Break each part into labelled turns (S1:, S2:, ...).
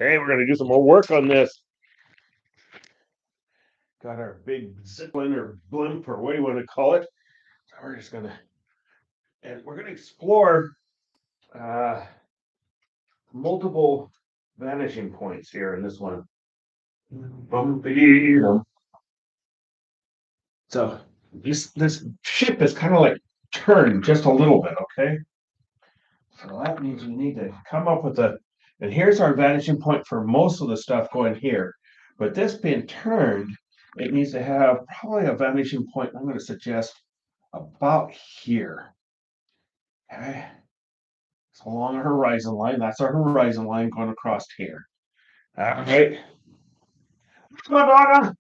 S1: Okay, we're going to do some more work on this. Got our big ziplin or blimp or what do you want to call it. So we're just going to, and we're going to explore uh, multiple vanishing points here in this one. So this ship is kind of like turned just a little bit, okay? So that means we need to come up with and here's our vanishing point for most of the stuff going here. But this being turned, it needs to have probably a vanishing point, I'm going to suggest about here. Okay. So along our horizon line, that's our horizon line going across here. All right. Madonna,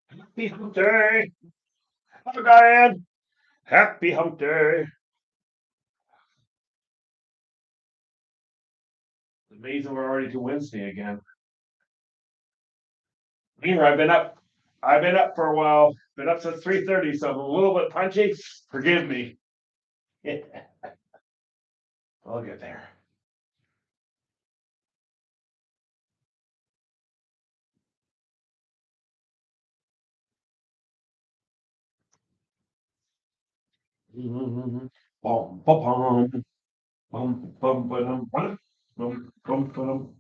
S1: happy hump day. Hello, Diane. Happy hump day. It's amazing we're already to Wednesday again. Here, I've been up for a while. Been up since 3:30, so I'm a little bit punchy. Forgive me. I'll get there. Bum, bum, bum, bum, bum, bum, bum, bum, bum, bum.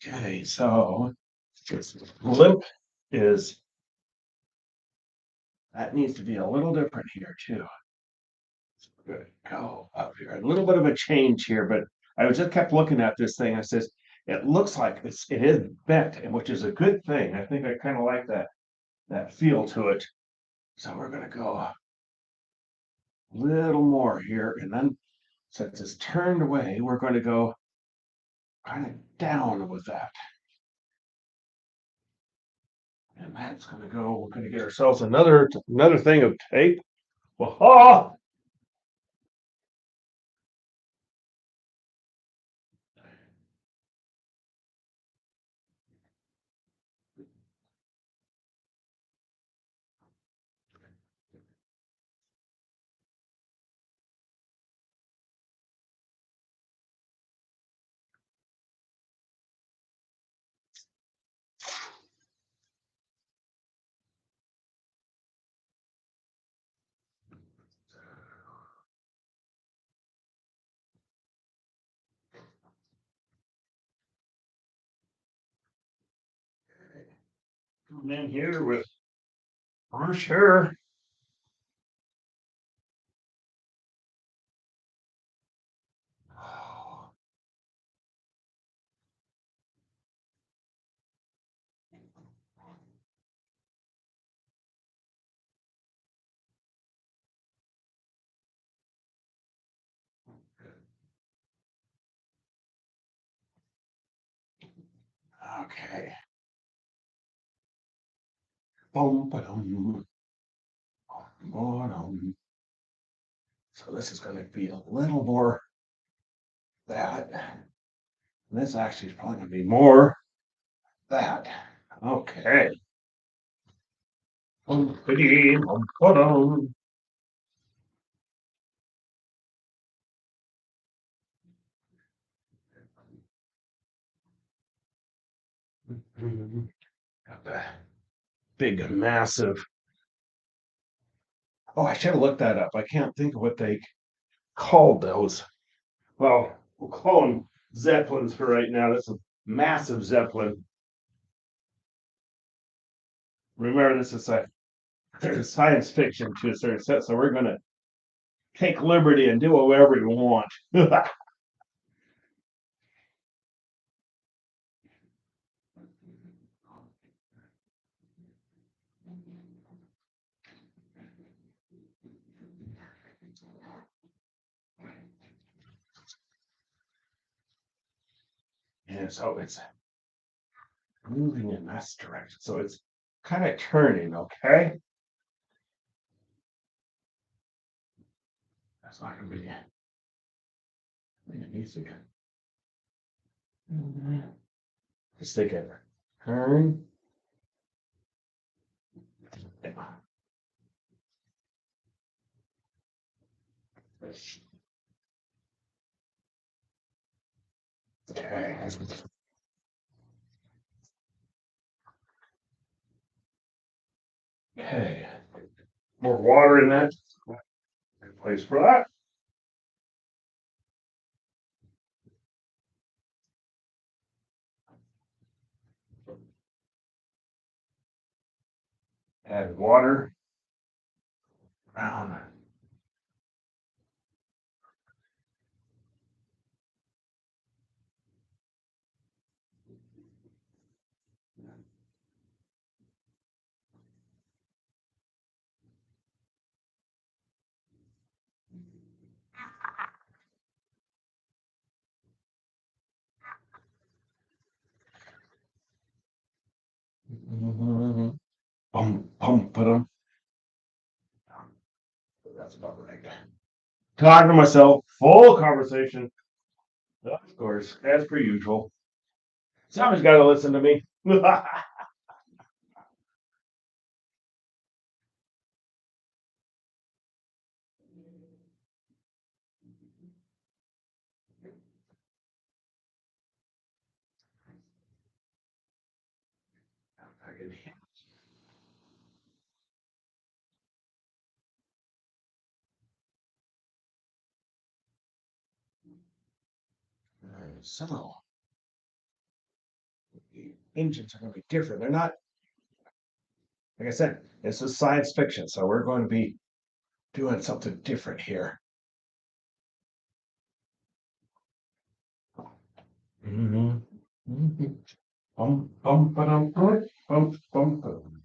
S1: Okay, so this limp is that needs to be a little different here too. Good. Go up here. A little bit of a change here, but I was just kept looking at this thing. I says, it looks like it is bent, and which is a good thing. I think I kind of like that feel to it. So we're gonna go a little more here, and then since it's turned away, we're going to go kind of down with that. And that's going to go, we're going to get ourselves another thing of tape. Whoa! Come in here with for sure. Okay. Boom, ba-dum, ba-dum. So this is going to be a little more that. And this actually is probably going to be more that. Okay. Boom, ba-dee, boom, ba-dum. Got the big, massive. Oh, I should have looked that up. I can't think of what they called those. Well, we'll call them Zeppelins for right now. That's a massive Zeppelin. Remember, this is a science fiction to a certain extent, so we're going to take liberty and do whatever we want. And so it's moving in this direction. So it's kind of turning, okay? That's not going to be. I think it needs to go. Just take it. Turn. Okay. Okay. More water in that. Good place for that. Add water. Brown. Put them. That's about right. Talking to myself, full conversation. Of course, as per usual. Somebody's got to listen to me. So the engines are going to be different. They're not, like I said, this is science fiction, so we're going to be doing something different here. Mhm. Mhm. Ba-dum, bum.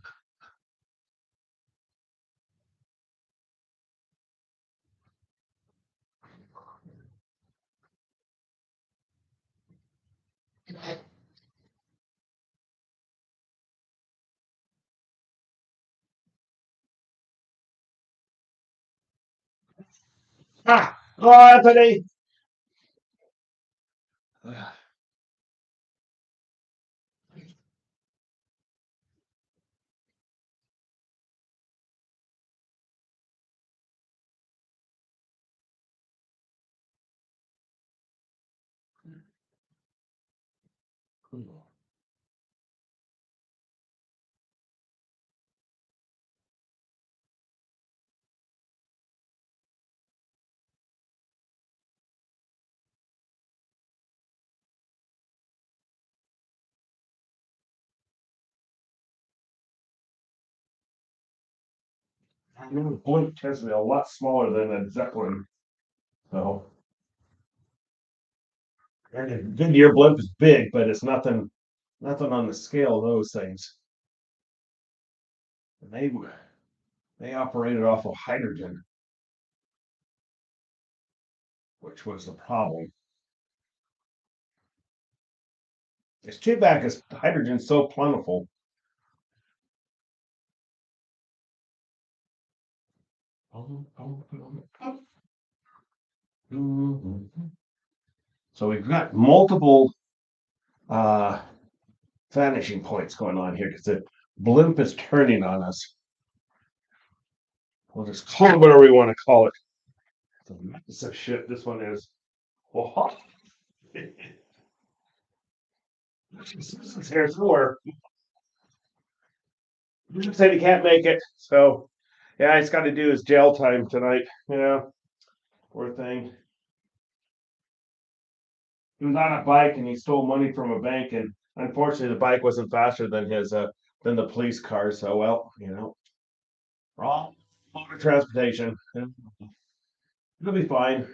S1: Ah, oh, Anthony. The blimp tends to be a lot smaller than a Zeppelin. So, and a Goodyear blimp is big, but it's nothing on the scale of those things. And they operated off of hydrogen, which was the problem. It's too bad because hydrogen's so plentiful. So we've got multiple uh, vanishing points going on here because the blimp is turning on us. We'll just call it whatever we want to call it. It's a mess of shit. This one is. Well, Susan's here somewhere. He said he can't make it, so yeah, he's got to do his jail time tonight. Yeah, poor thing. He was on a bike and he stole money from a bank, and unfortunately, the bike wasn't faster than his than the police car. So, well, wrong mode of transportation. It'll be fine.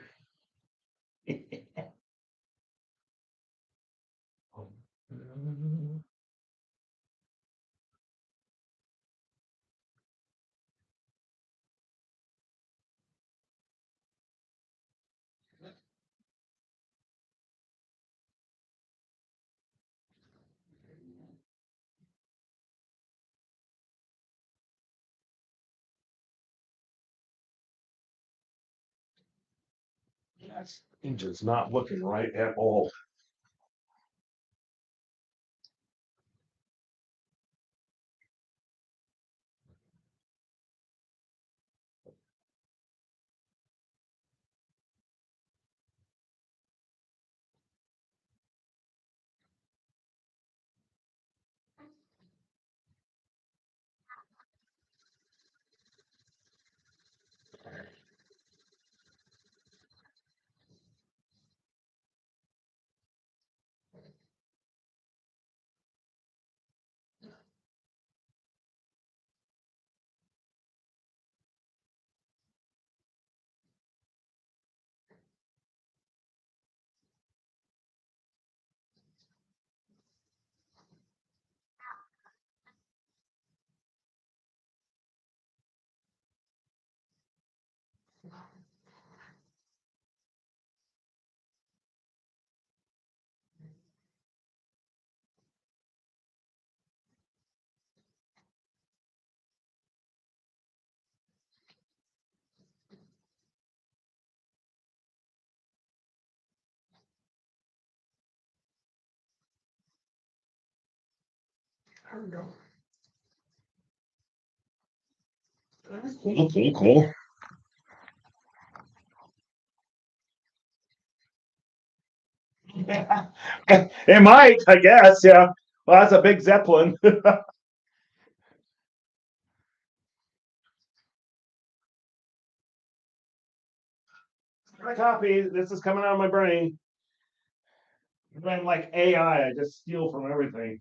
S1: That engine's not looking right at all. There we go. Cool, cool, cool. It might, I guess, yeah. Well, that's a big Zeppelin. My copy. This is coming out of my brain. I'm like AI. I just steal from everything.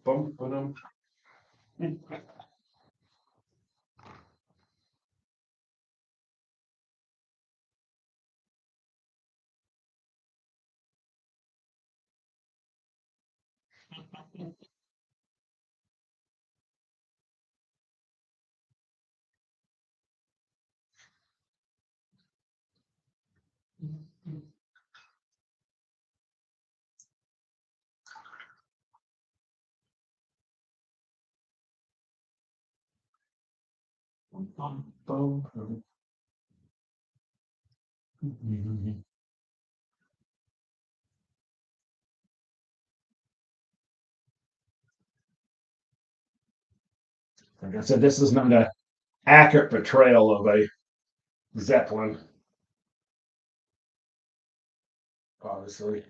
S1: Bum, ba-dum. Bum, bum, bum. Like I said, this is not an accurate portrayal of a Zeppelin, obviously.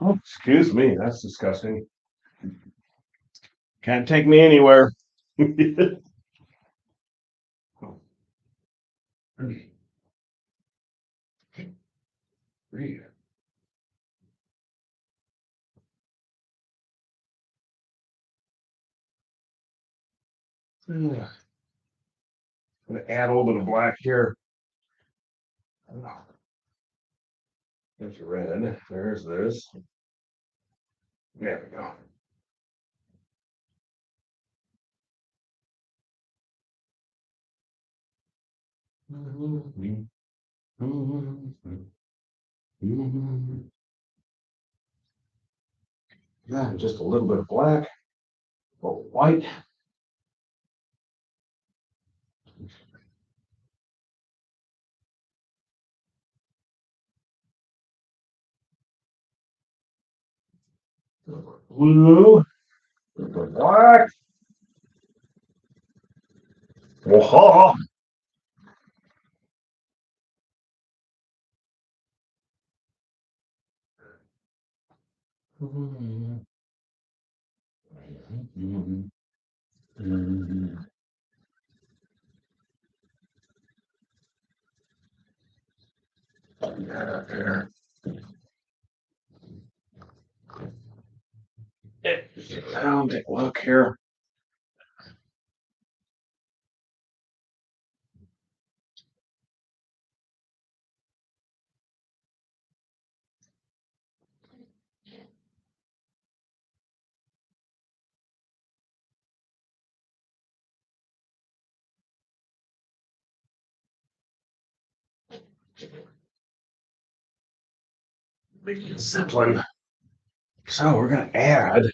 S1: Oh, excuse me, that's disgusting. Can't take me anywhere. Breathe. I'm gonna add a little bit of black here. There's red. There's this. There we go. Yeah, just a little bit of black or white. Blue, black. Waha. Now take a look here. Zeppelin. So we're gonna add.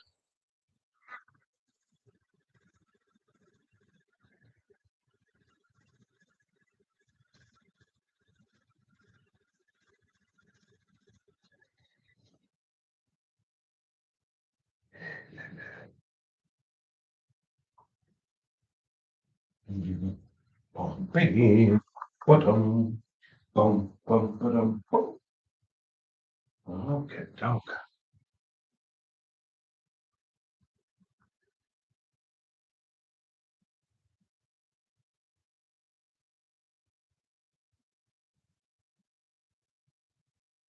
S1: Baby, bottom, bum, bum, bottom. Okay, doke.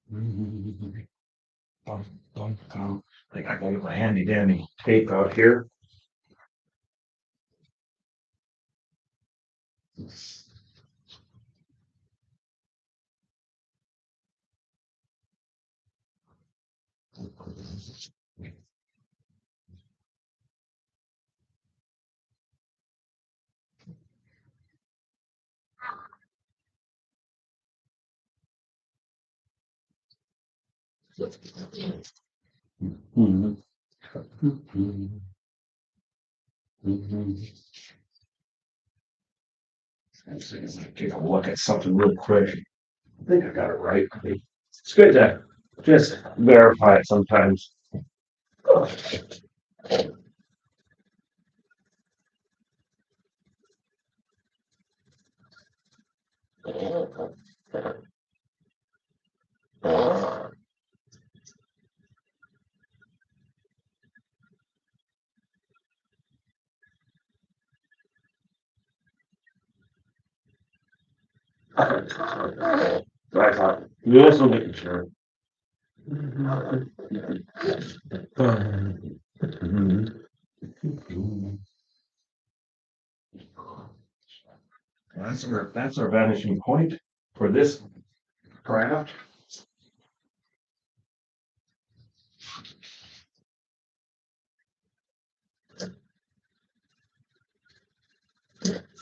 S1: Bum, bum, bum. I think I gotta get my handy dandy tape out here. Mhm. Mhm. Mhm. Let's see, let's take a look at something real quick. I think I got it right. It's good to just verify it sometimes. I thought, this will make sure. That's our vanishing point for this craft.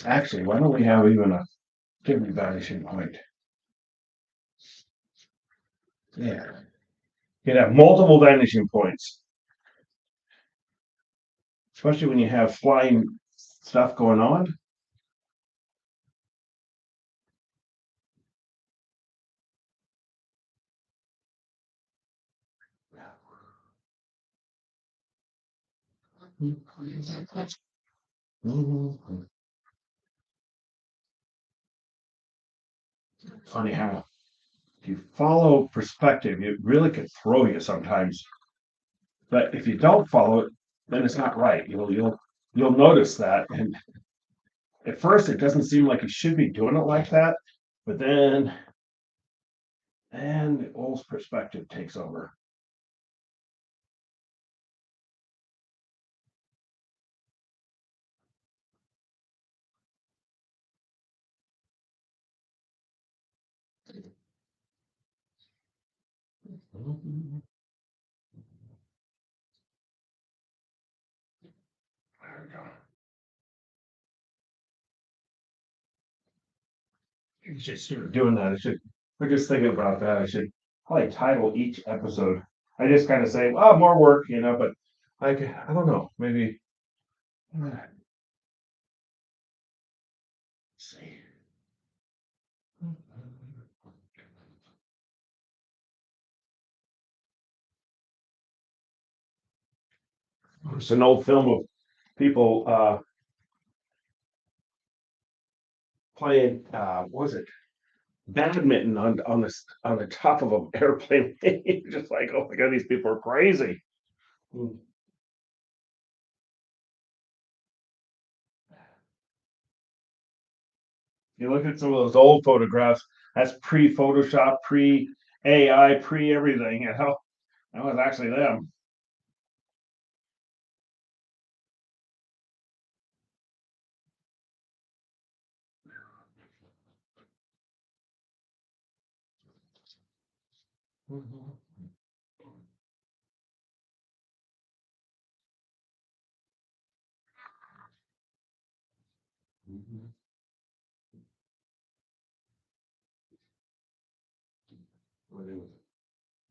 S1: Actually, why don't we have even a different vanishing point? Yeah. You can have multiple vanishing points, especially when you have flying stuff going on. Funny how if you follow perspective, it really could throw you sometimes. But if you don't follow it, then it's not right. You'll notice that. And at first it doesn't seem like you should be doing it like that, but then the old perspective takes over. There we go. You should start doing that. I should. We're just thinking about that. I should probably title each episode I just kind of say, well, more work, but like, I don't know, maybe. Let's see. It's an old film of people playing, what was it? Badminton on the top of an airplane. You're just like, oh my God, these people are crazy. You look at some of those old photographs, that's pre-Photoshop, pre-AI, pre-everything, that was actually them.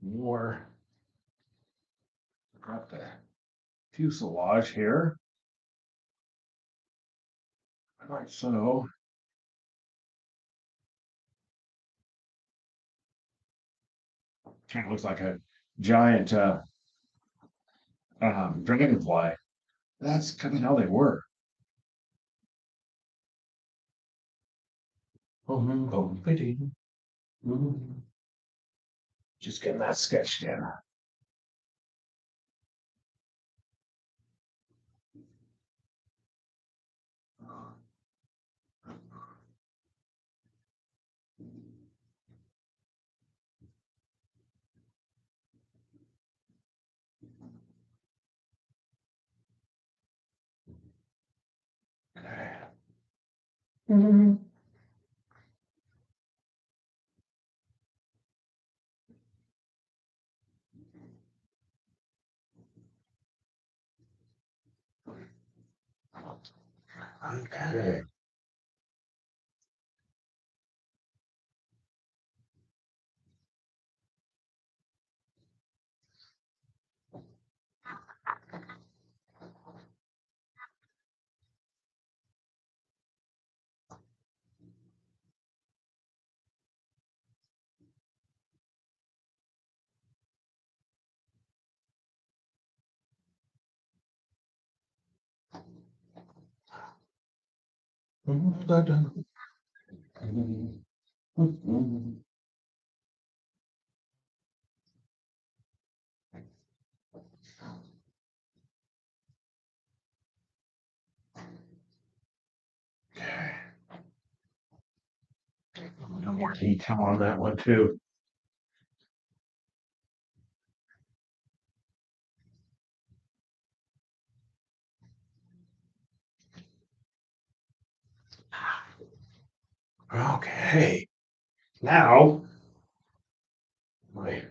S1: More got the fuselage here. Like so. Kind of looks like a giant dragonfly. That's kind of how they were. Just getting that sketched in. Okay. No more detail on that one too. Okay. Now, my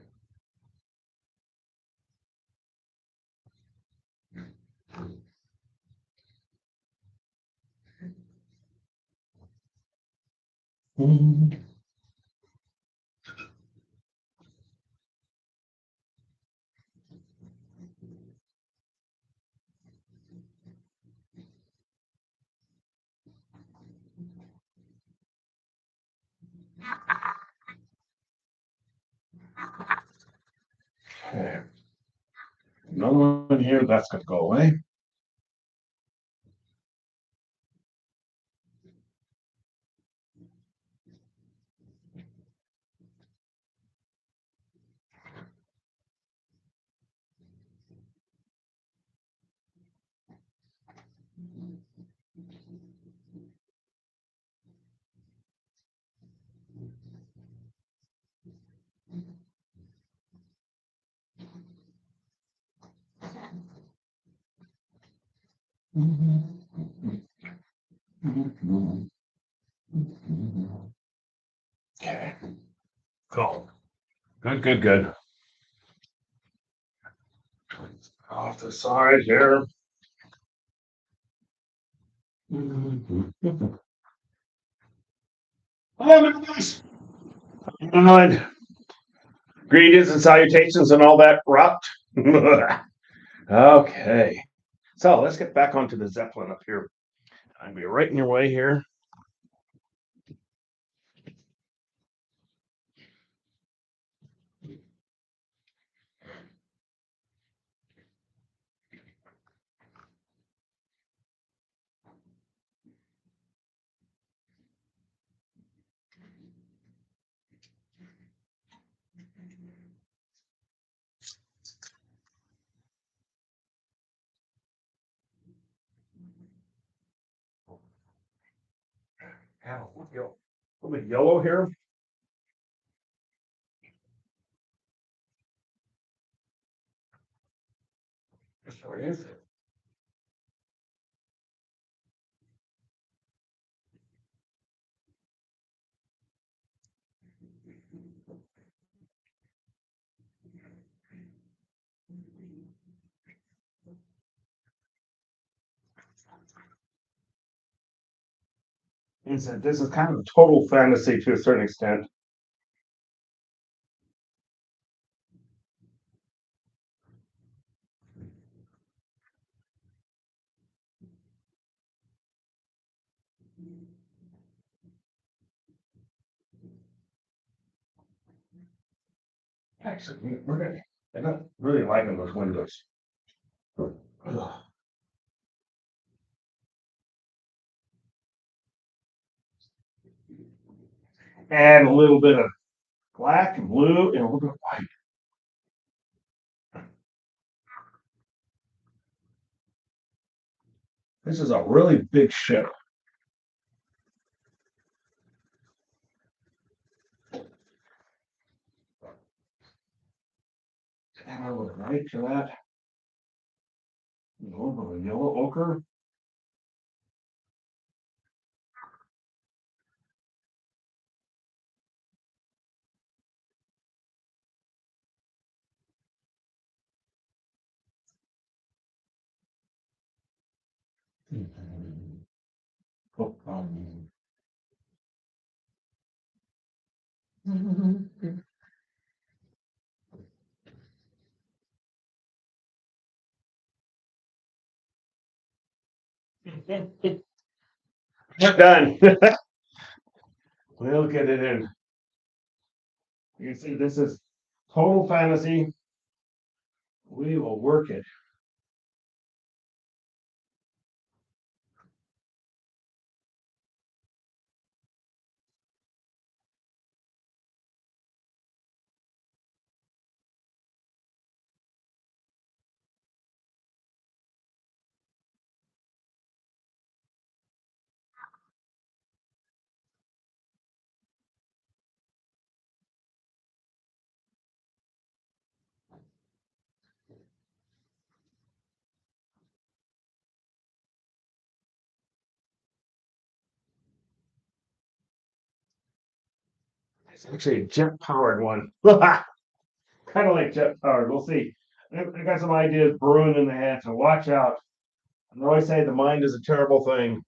S1: okay. Another one here, that's gonna go away. Okay. Cool. Good, good, good. Off the side here. Oh my gosh. Good. Greetings and salutations and all that rot. Okay. So let's get back onto the Zeppelin up here. I'll be right in your way here. A little bit yellow here. Where is it? This is kind of total fantasy to a certain extent. Actually, they're not really liking those windows. Ugh. Add a little bit of black and blue and a little bit of white. This is a really big ship. Add a little white to that. A little bit of yellow ochre. Oh, We're done. We'll get it in. You see, this is total fantasy. We will work it. It's actually a jet powered one. Kind of like jet powered. We'll see. I got some ideas brewing in the head, so watch out. I always say the mind is a terrible thing.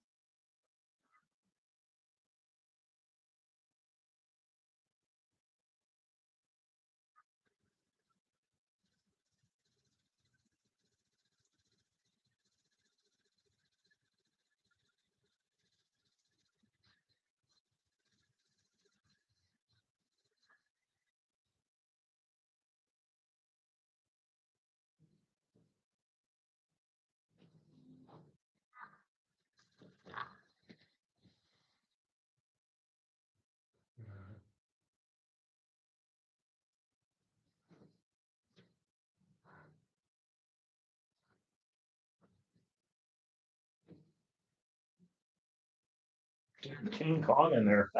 S1: King Kong in there.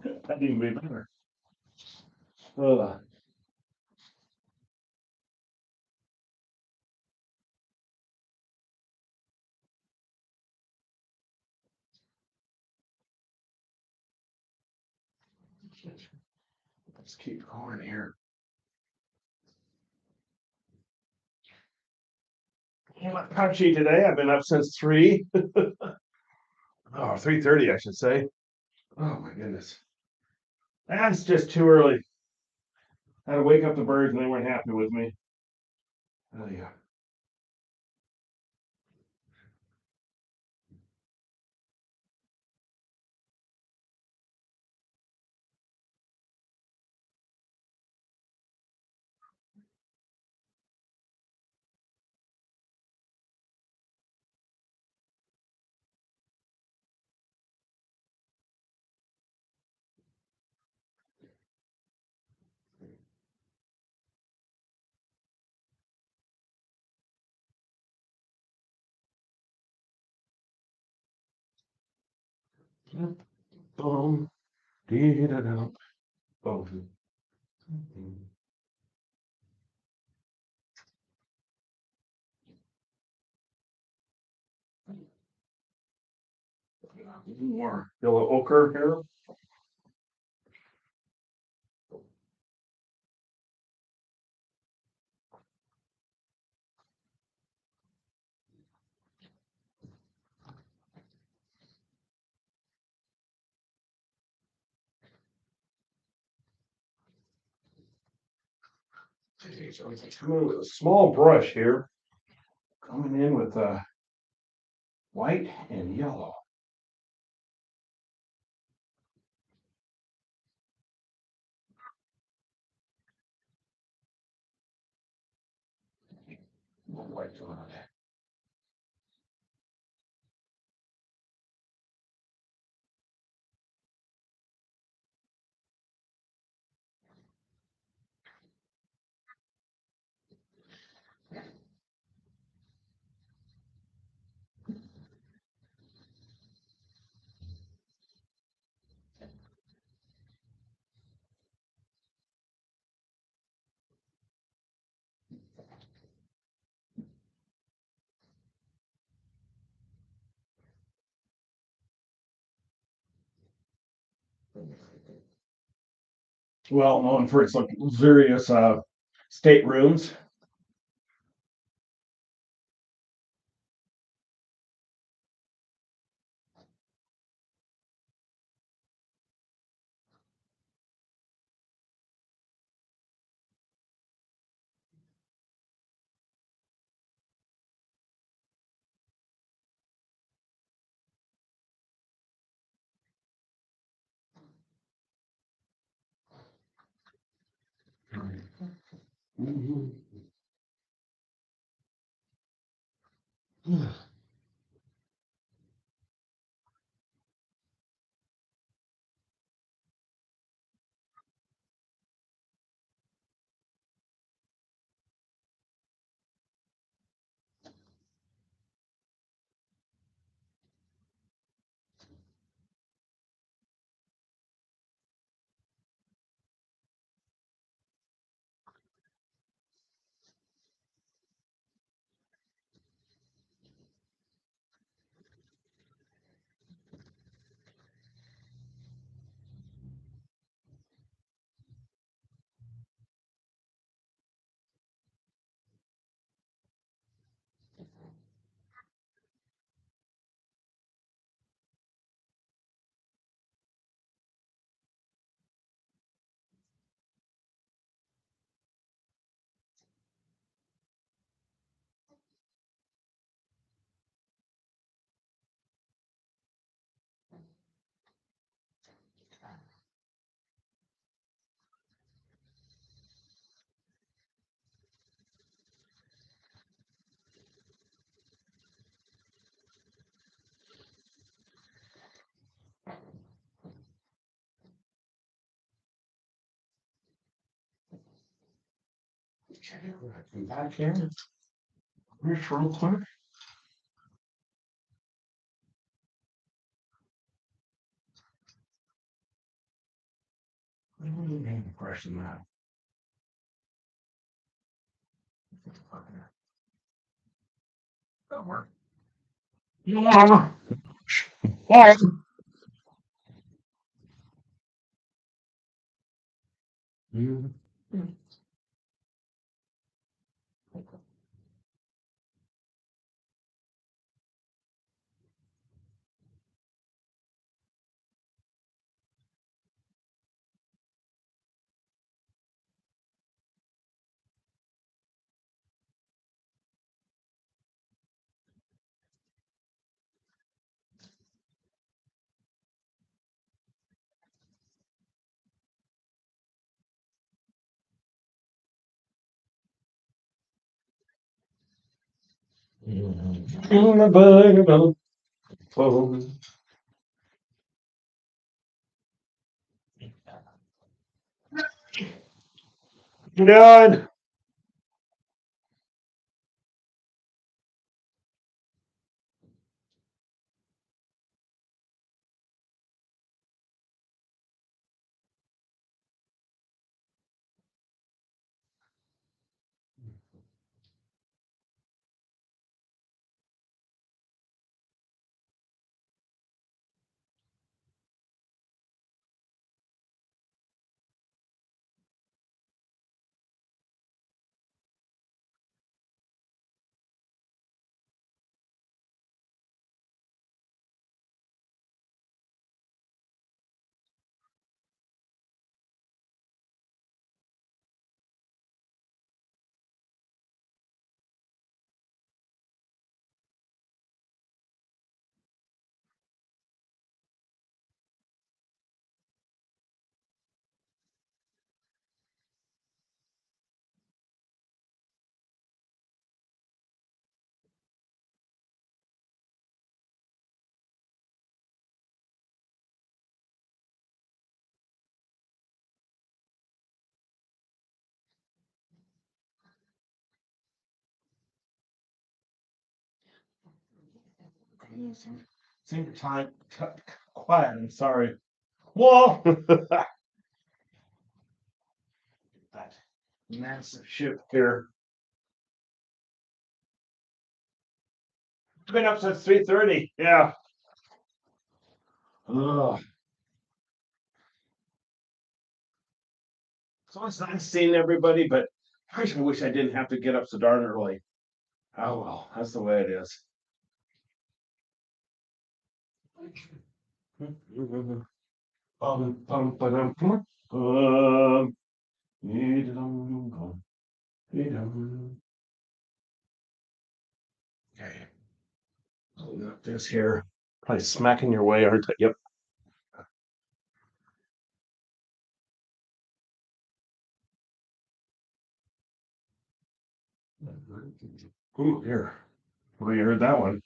S1: That'd even be better. Ugh. Let's keep going here. I'm punchy today. I've been up since 3. Oh, 3:30, I should say. Oh my goodness. That's just too early. I had to wake up the birds and they weren't happy with me. Oh yeah. Boom, dee da da, boom. More yellow ochre here. Okay, so I'm coming in with a small brush here, coming in with white and yellow. White on it. Well known for its luxurious staterooms. Mhm. Okay, back here. Here's real quick. Brushing that. That work. Yeah. Yeah. Mhm. Done. Same time, quiet. I'm sorry. Whoa! That massive ship here. It's been up since 3:30. Yeah. Ugh. So it's nice seeing everybody, but I wish I didn't have to get up so darn early. Oh well, that's the way it is. Ba-dum, okay, got this here. Probably smacking your way, aren't they? Yep. Ooh, here. Well, you heard that one.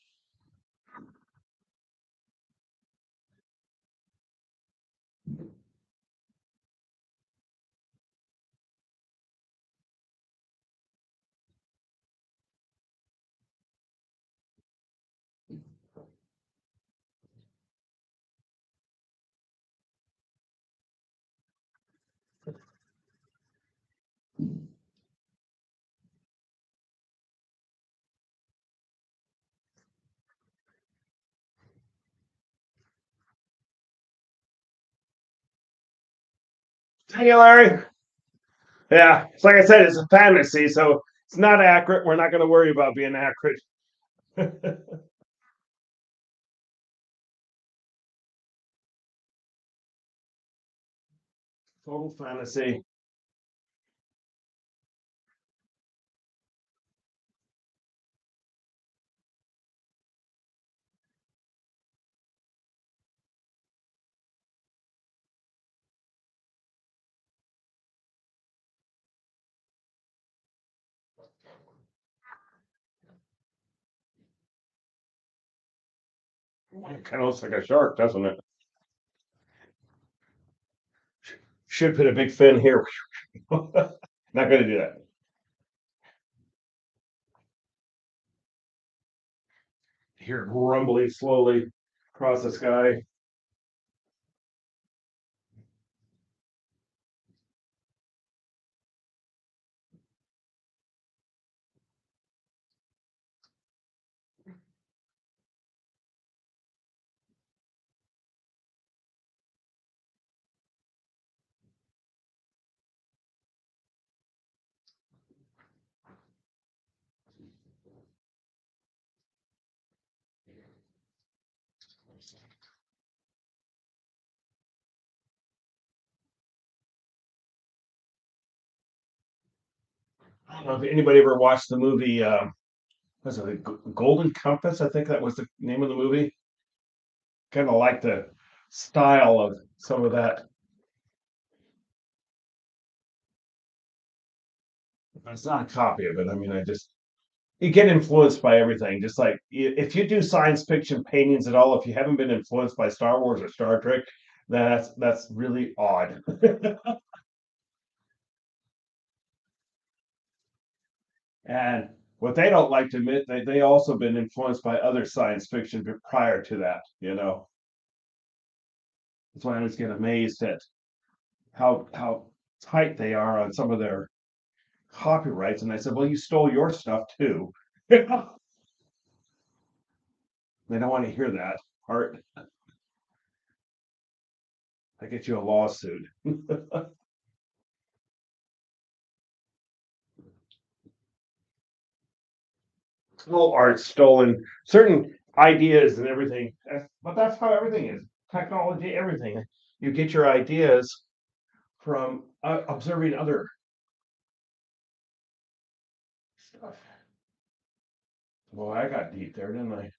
S1: Thank you, Larry. Yeah, it's like I said, it's a fantasy, so it's not accurate. We're not going to worry about being accurate. Total fantasy. It kind of looks like a shark, doesn't it? Should put a big fin here. Not going to do that. Hear it rumbling slowly across the sky. I don't know if anybody ever watched the movie. Was it Golden Compass? I think that was the name of the movie. Kind of like the style of some of that. It's not a copy of it. I mean, I just you get influenced by everything. Just like if you do science fiction paintings at all, if you haven't been influenced by Star Wars or Star Trek, that's really odd. And what they don't like to admit, they also been influenced by other science fiction prior to that. That's why I always get amazed at how tight they are on some of their copyrights. And I said, well, you stole your stuff too. They don't want to hear that part. I get you a lawsuit. All art stolen, certain ideas and everything. But that's how everything is. Technology, everything. You get your ideas from observing other stuff. Well, I got deep there, didn't I?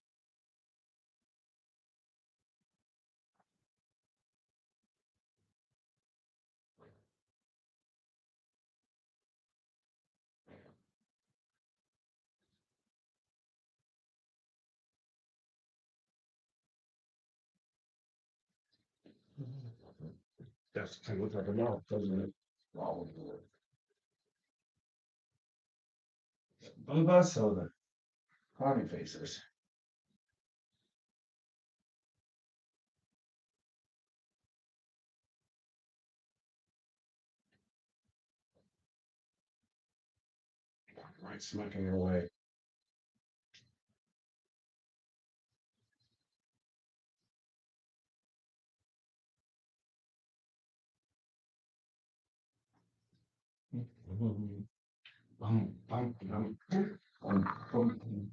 S1: That's kind of like a mouth, doesn't it? Wow. Bubba, so the cloudy facers. Right, smacking your way. Bum, bum, bum, bum, bum.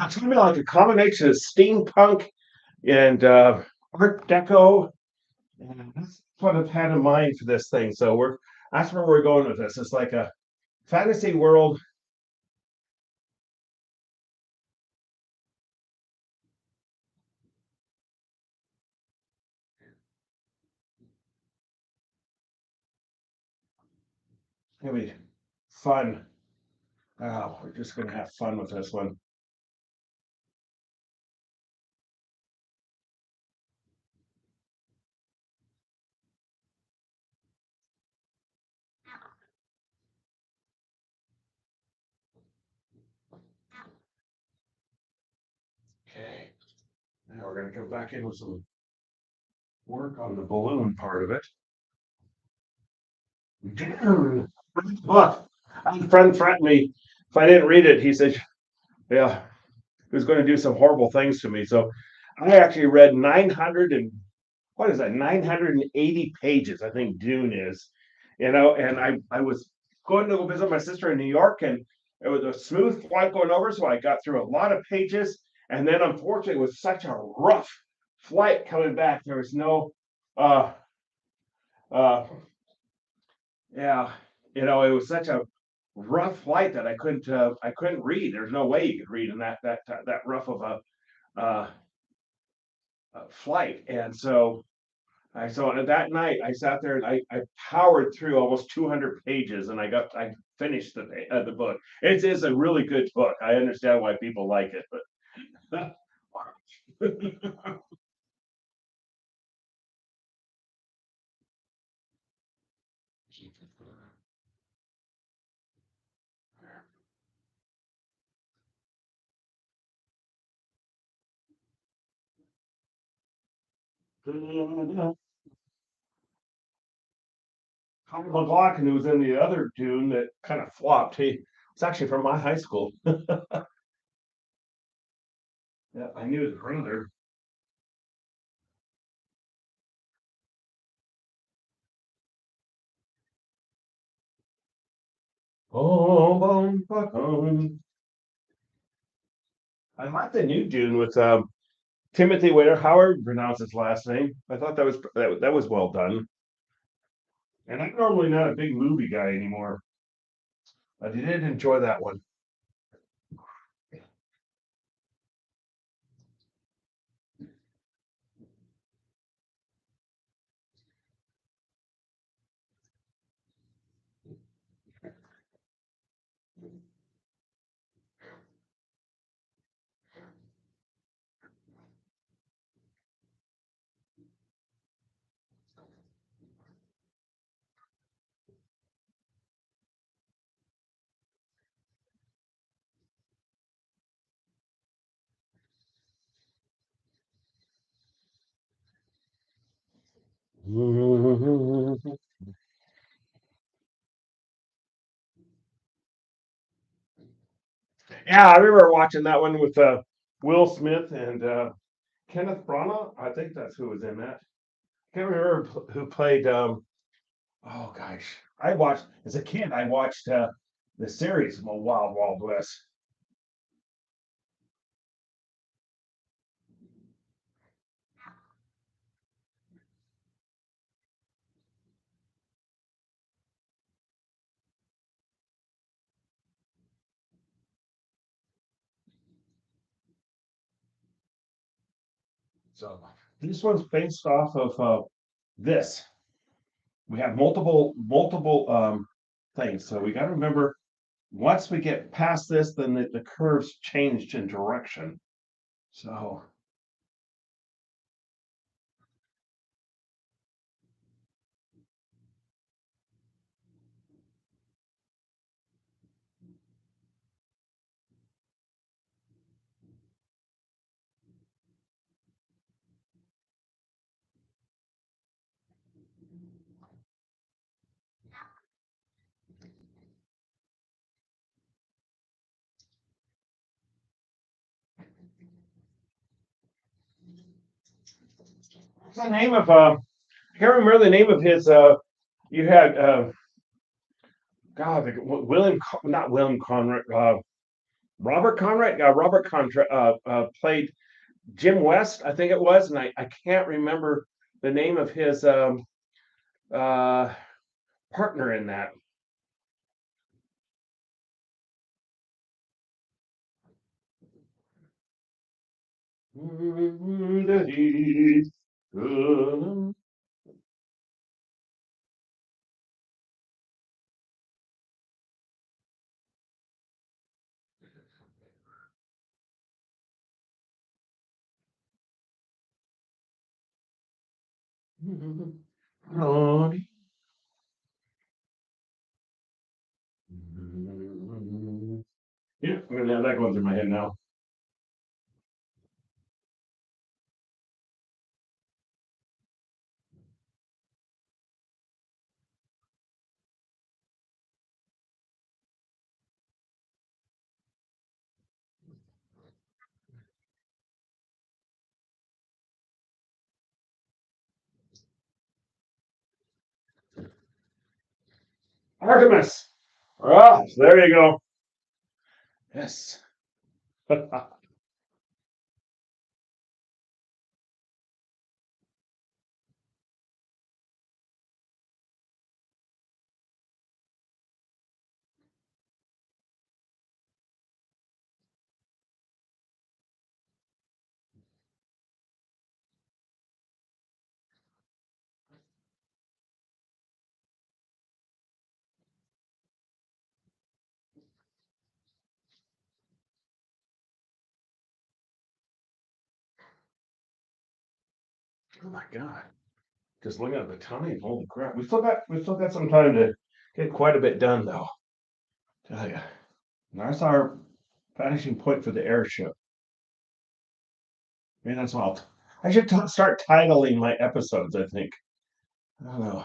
S1: It's gonna be like a combination of steampunk and Art Deco. And that's what I've had in mind for this thing. So that's where we're going with this. It's like a fantasy world. Gonna be fun. Oh, we're just gonna have fun with this one. Okay. Now we're gonna come back in with some work on the balloon part of it. Look, a friend threatened me if I didn't read it. He said, "Yeah, he was going to do some horrible things to me." So I actually read 900 and what is that? 980 pages. I think Dune is, and I was going to go visit my sister in New York, and it was a smooth flight going over, so I got through a lot of pages, and then unfortunately, it was such a rough flight coming back. There was no, uh, uh, yeah, it was such a rough flight that I couldn't read. There's no way you could read in that rough of uh, a flight, and so that night I sat there and I powered through almost 200 pages and I finished the book. It is a really good book. I understand why people like it, but Colin McLaughlin, who was in the other Dune that kind of flopped, he was actually from my high school. Yeah, I knew his brother. Oh, I like the new Dune with Timothy Waiter, however you pronounce his last name. I thought that was well done. And I'm normally not a big movie guy anymore, but I did enjoy that one. Yeah, I remember watching that one with Will Smith and Kenneth Branagh. I think that's who was in that. Can't remember who played. Oh gosh, I watched as a kid. I watched the series Wild Wild West. So this one's based off of this. We have multiple things. So we got to remember once we get past this, then the curves changed in direction. So what's the name of I can't remember the name of his you had God William not William Conrad Robert Conrad Robert Conrad played Jim West, I think it was, and I can't remember the name of his uh, partner in that. Yeah, I'm gonna have that going through my head now. Artemis. Ah, there you go. Yes. Oh my God. Just looking at the time, holy crap. We still got some time to get quite a bit done though. Tell you. That's our vanishing point for the airship. I mean, that's all. I should start titling my episodes, I think. I don't know.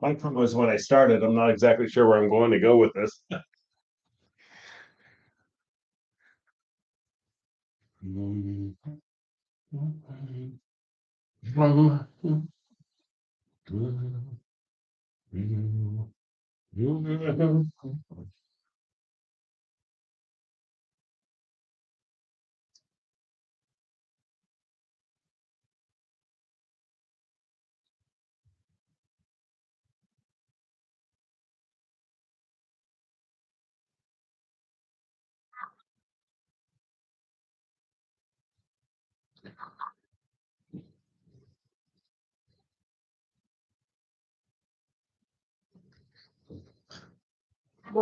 S1: My problem was when I started, I'm not exactly sure where I'm going to go with this.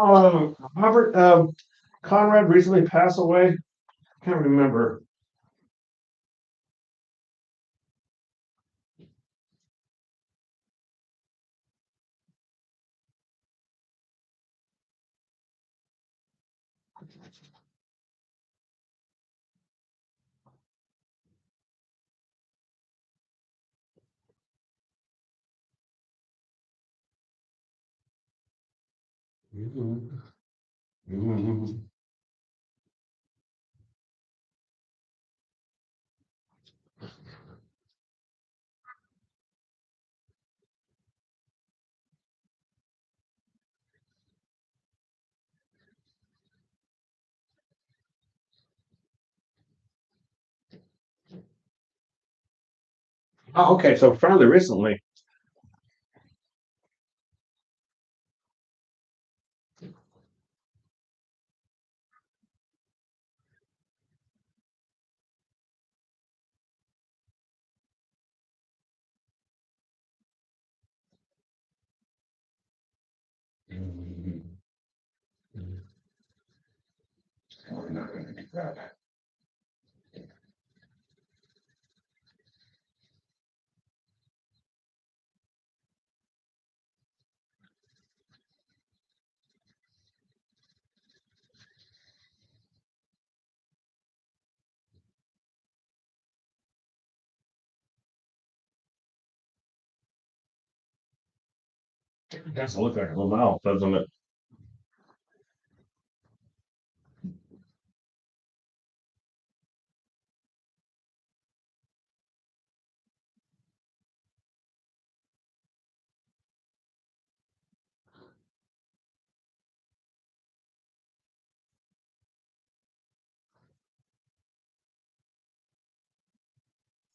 S1: Robert Conrad recently passed away. Can't remember. Mhm. Mhm. Oh, okay, so fairly recently. Mhm. We're not gonna do that. It doesn't look like a little mouth, doesn't it?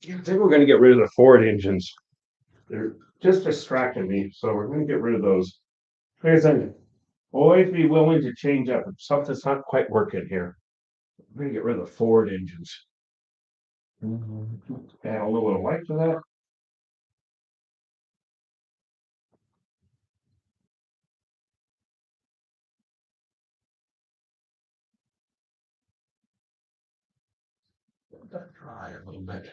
S1: I think we're gonna get rid of the Ford engines. They're just distracting me, so we're gonna get rid of those. Here's a always be willing to change up if something's not quite working here. We're gonna get rid of the Ford engines. Add a little bit of white to that. Let that dry a little bit.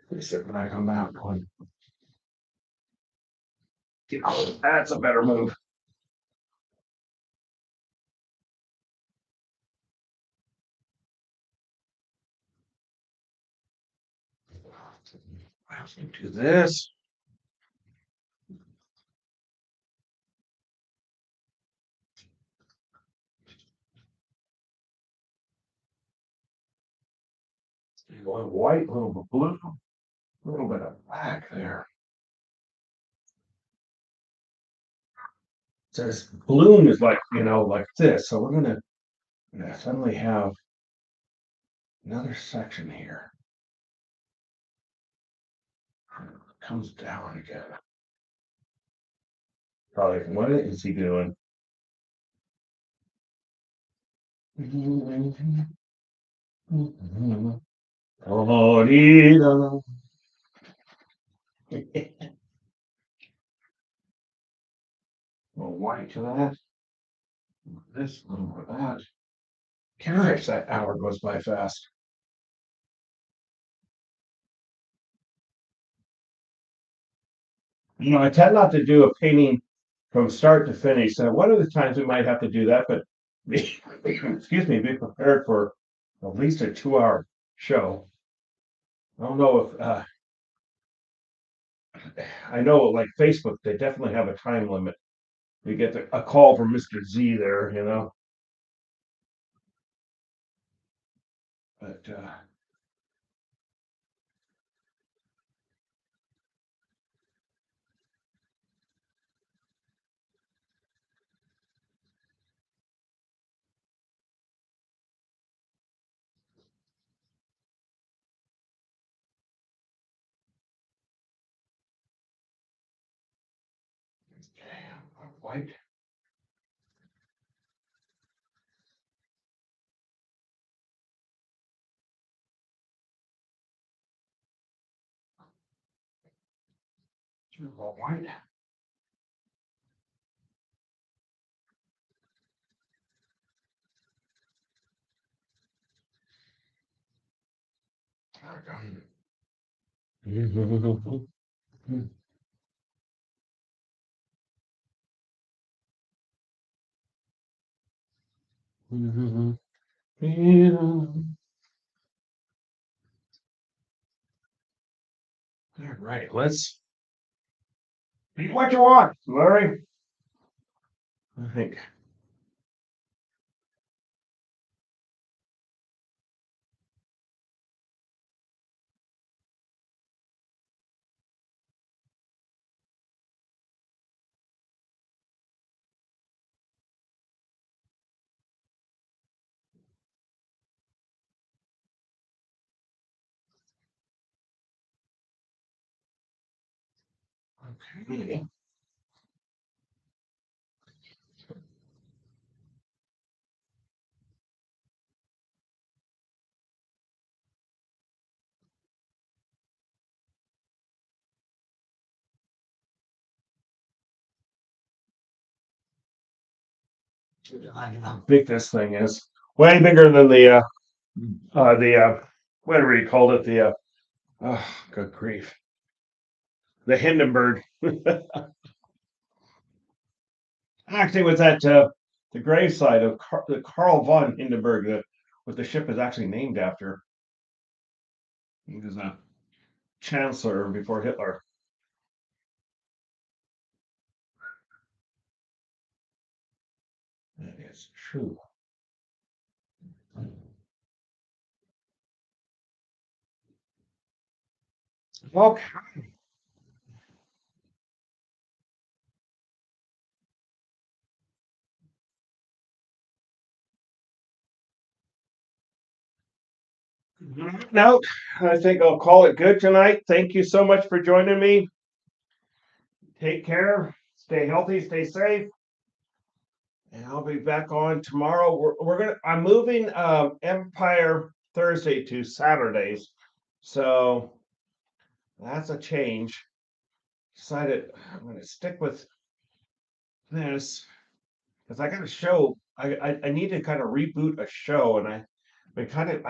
S1: Let sit back on that one. Oh, that's a better move. I can do this. A little white, a little bit blue, a little bit of black there. So this balloon is like, like this. So we're gonna suddenly have another section here. Comes down again. Probably, what is he doing? Oh, little white to that. This, a little more of that. Gosh, that hour goes by fast. I tend not to do a painting from start to finish. So one of the times we might have to do that, but excuse me, be prepared for at least a 2 hour show. I don't know if I know like Facebook, they definitely have a time limit. You get a call from Mr. Z there. But white. White. All right, let's Eat what you want, Larry. I think. Okay. How big this thing is. Way bigger than the whatever you called it, oh, good grief. The Hindenburg. Actually, was at the gravesite of the Carl von Hindenburg, what the ship is actually named after. He was a chancellor before Hitler. That is true. Okay. No, I think I'll call it good tonight. Thank you so much for joining me. Take care. Stay healthy. Stay safe. And I'll be back on tomorrow. I'm moving Empire Thursday to Saturdays. So that's a change. Decided I'm gonna stick with this because I got a show. I need to kind of reboot a show, and I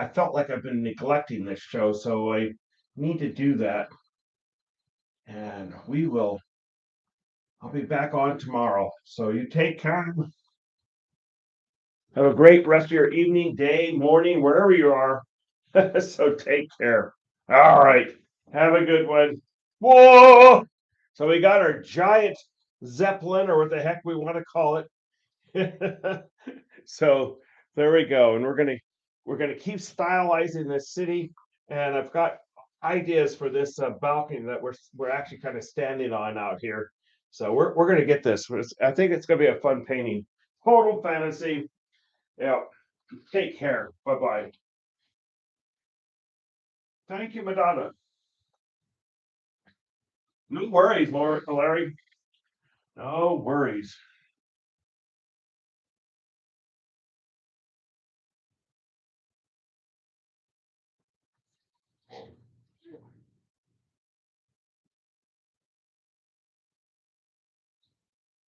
S1: felt like I've been neglecting this show, so I need to do that. And I'll be back on tomorrow. So you take care. Have a great rest of your evening, day, morning, wherever you are. So take care. All right. Have a good one. Whoa! So we got our giant Zeppelin, or what the heck we want to call it. So there we go. And we're gonna keep stylizing this city. And I've got ideas for this balcony that we're actually kind of standing on out here. So we're gonna get this. I think it's gonna be a fun painting. Total fantasy. Yeah. Take care. Bye bye. Thank you, Madonna. No worries, Larry. No worries.